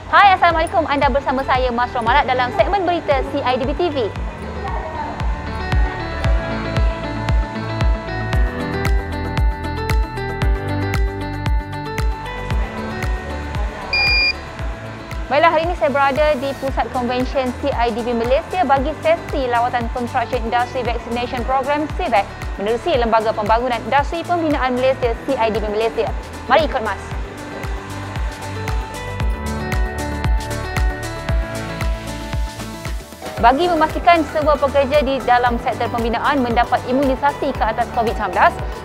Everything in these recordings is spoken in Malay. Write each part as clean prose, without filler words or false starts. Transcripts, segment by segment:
Hai, Assalamualaikum. Anda bersama saya, Mas Romalat, dalam segmen berita CIDB TV. Baiklah, hari ini saya berada di Pusat Konvensyen CIDB Malaysia bagi sesi lawatan Construction Industry Vaccination Program CVAC menerusi Lembaga Pembangunan Industri Pembinaan Malaysia CIDB Malaysia. Mari ikut Mas. Bagi memastikan semua pekerja di dalam sektor pembinaan mendapat imunisasi ke atas COVID-19,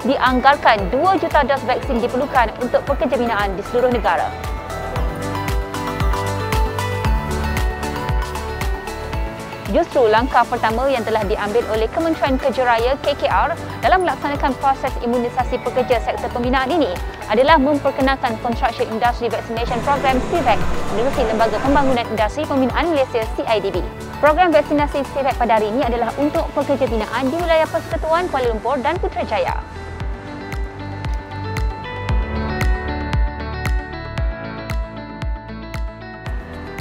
dianggarkan 2 juta dos vaksin diperlukan untuk pekerja binaan di seluruh negara. Justru langkah pertama yang telah diambil oleh Kementerian Kerja Raya KKR dalam melaksanakan proses imunisasi pekerja sektor pembinaan ini adalah memperkenalkan Construction Industry Vaccination Program CVAC menerusi Lembaga Pembangunan Industri Pembinaan Malaysia CIDB. Program vaksinasi CVAC pada hari ini adalah untuk pekerja binaan di wilayah Persekutuan Kuala Lumpur dan Putrajaya.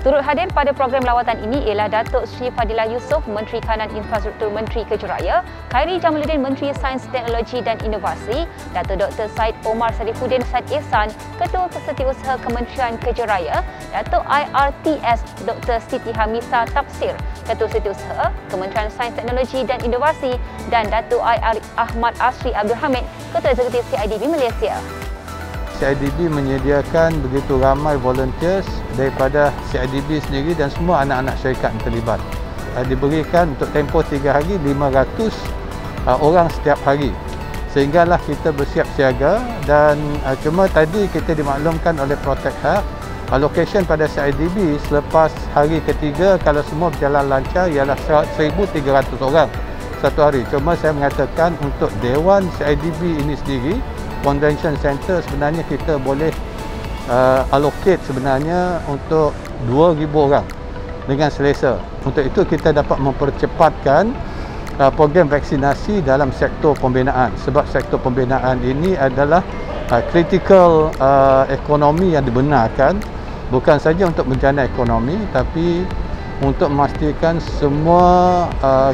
Turut hadir pada program lawatan ini ialah Datuk Sri Fadilah Yusof, Menteri Kanan Infrastruktur Menteri Kerja Raya, Khairi Jamaluddin, Menteri Sains Teknologi dan Inovasi, Datuk Dr. Syed Omar Sarifuddin Syed Ihsan, Ketua Kesetiausaha Kementerian Kerja Raya, Datuk IRTS Dr. Siti Hamisa Tafsir, Ketua Setiausaha Kementerian Sains Teknologi dan Inovasi, dan Datuk IR Ahmad Asri Abdul Hamid, Ketua Eksekutif CIDB Malaysia. CIDB menyediakan begitu ramai volunteers daripada CIDB sendiri dan semua anak-anak syarikat yang terlibat. Diberikan untuk tempoh 3 hari 500 orang setiap hari. Sehinggalah kita bersiap siaga dan cuma tadi kita dimaklumkan oleh Protect Health allocation pada CIDB selepas hari ketiga kalau semua berjalan lancar ialah 1,300 orang satu hari. Cuma saya mengatakan untuk Dewan CIDB ini sendiri, Convention Center, sebenarnya kita boleh allocate sebenarnya untuk 2,000 orang dengan selesa. Untuk itu kita dapat mempercepatkan program vaksinasi dalam sektor pembinaan, sebab sektor pembinaan ini adalah critical ekonomi yang dibenarkan, bukan saja untuk menjana ekonomi tapi untuk memastikan semua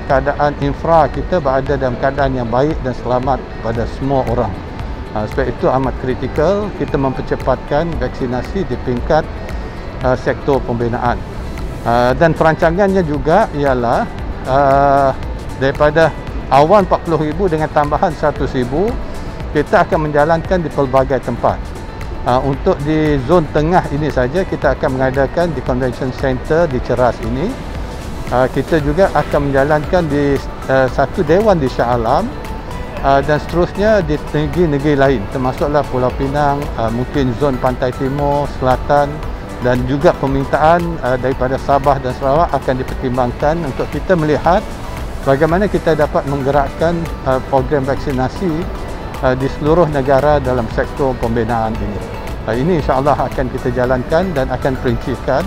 keadaan infra kita berada dalam keadaan yang baik dan selamat pada semua orang. Sebab itu amat kritikal kita mempercepatkan vaksinasi di peringkat sektor pembinaan. Dan perancangannya juga ialah daripada awal 40,000 dengan tambahan 100,000 kita akan menjalankan di pelbagai tempat. Untuk di zon tengah ini saja kita akan mengadakan di Convention Center di Ceras ini. Kita juga akan menjalankan di satu dewan di Shah Alam dan seterusnya di negeri-negeri lain termasuklah Pulau Pinang, mungkin zon Pantai Timur, Selatan, dan juga permintaan daripada Sabah dan Sarawak akan dipertimbangkan untuk kita melihat bagaimana kita dapat menggerakkan program vaksinasi di seluruh negara dalam sektor pembinaan ini. Ini insya-Allah akan kita jalankan dan akan perincikan,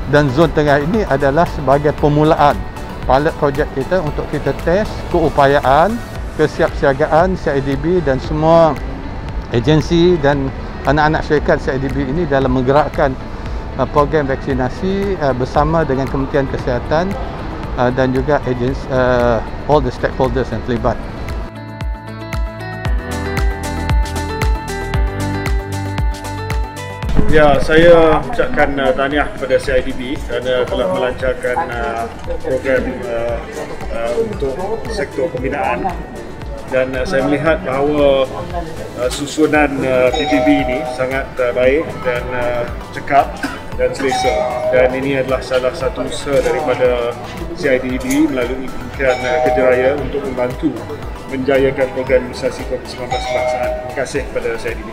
dan zon tengah ini adalah sebagai permulaan pilot projek kita untuk kita test keupayaan, kesiapsiagaan CIDB dan semua agensi dan anak-anak syarikat CIDB ini dalam menggerakkan program vaksinasi bersama dengan Kementerian Kesihatan dan juga agensi, all the stakeholders yang terlibat. Ya, saya ucapkan tahniah kepada CIDB kerana telah melancarkan program untuk sektor pembinaan, dan saya melihat bahawa susunan PPB ini sangat baik dan cekap dan selesa, dan ini adalah salah satu usaha daripada CIDB melalui Kementerian Kerja Raya untuk membantu menjayakan program imunisasi COVID-19 kebangsaan. Terima kasih kepada CIDB.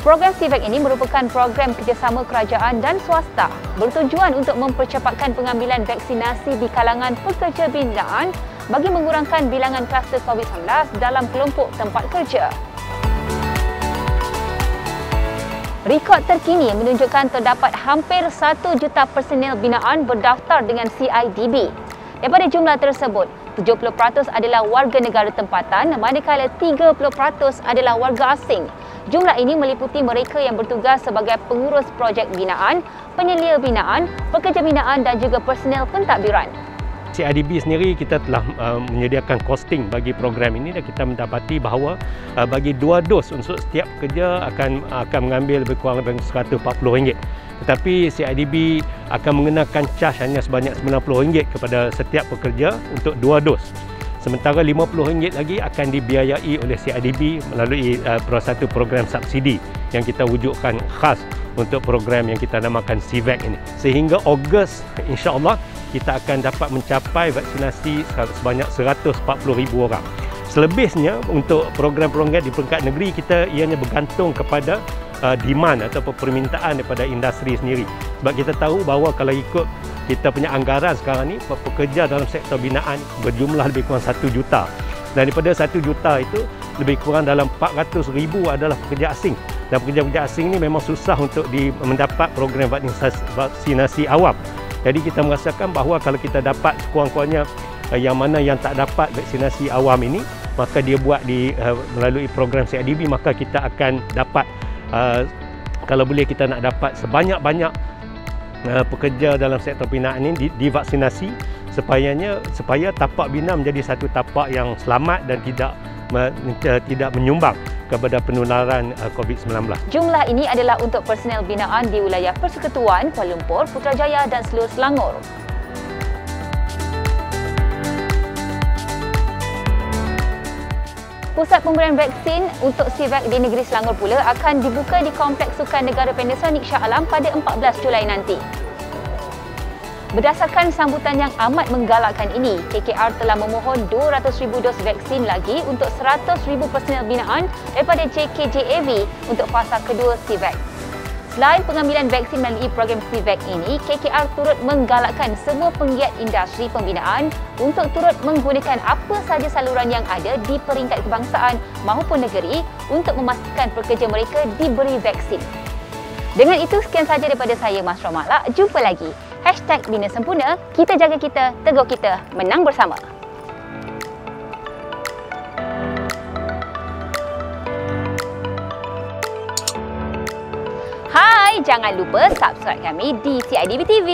Program CVAC ini merupakan program kerjasama kerajaan dan swasta bertujuan untuk mempercepatkan pengambilan vaksinasi di kalangan pekerja binaan bagi mengurangkan bilangan kluster COVID-19 dalam kelompok tempat kerja. Rekod terkini menunjukkan terdapat hampir 1 juta personel binaan berdaftar dengan CIDB. Daripada jumlah tersebut, 70% adalah warga negara tempatan manakala 30% adalah warga asing. Jumlah ini meliputi mereka yang bertugas sebagai pengurus projek binaan, penyelia binaan, pekerja binaan dan juga personel pentadbiran. CIDB sendiri kita telah menyediakan costing bagi program ini dan kita mendapati bahawa bagi 2 dos untuk setiap pekerja akan mengambil lebih kurang RM140. Tetapi CIDB akan mengenakan charge hanya sebanyak RM90 kepada setiap pekerja untuk 2 dos. Sementara RM50 lagi akan dibiayai oleh CIDB melalui satu program subsidi yang kita wujudkan khas untuk program yang kita namakan CVAC ini. Sehingga Ogos, insya-Allah kita akan dapat mencapai vaksinasi sebanyak 140,000 orang. Selebihnya untuk program-program di peringkat negeri kita ianya bergantung kepada demand atau permintaan daripada industri sendiri. Sebab kita tahu bahawa kalau ikut kita punya anggaran sekarang ni, pekerja dalam sektor binaan berjumlah lebih kurang 1 juta. Dan daripada 1 juta itu, lebih kurang dalam 400,000 adalah pekerja asing. Dan pekerja-pekerja asing ini memang susah untuk mendapat program vaksinasi awam. Jadi kita merasakan bahawa kalau kita dapat kurang-kurangnya yang mana yang tak dapat vaksinasi awam ini, maka dia buat melalui program CIDB, maka kita akan dapat, kalau boleh kita nak dapat sebanyak-banyak pekerja dalam sektor binaan ini divaksinasi supaya tapak bina menjadi satu tapak yang selamat dan tidak menyumbang kepada penularan COVID-19. Jumlah ini adalah untuk personel binaan di wilayah Persekutuan, Kuala Lumpur, Putrajaya dan seluruh Selangor. Pusat pemberian vaksin untuk CVAC di negeri Selangor pula akan dibuka di Kompleks Sukan Negara Panasonic Shah Alam pada 14 Julai nanti. Berdasarkan sambutan yang amat menggalakkan ini, KKR telah memohon 200,000 dos vaksin lagi untuk 100,000 personel binaan daripada JKJAV untuk fasa kedua CVAC. Selain pengambilan vaksin melalui program CVAC ini, KKR turut menggalakkan semua penggiat industri pembinaan untuk turut menggunakan apa sahaja saluran yang ada di peringkat kebangsaan maupun negeri untuk memastikan pekerja mereka diberi vaksin. Dengan itu, sekian sahaja daripada saya, Mas Romala. Jumpa lagi. #Bina Sempurna, kita jaga kita, tegur kita, menang bersama. Hai, jangan lupa subscribe kami di CIDB TV.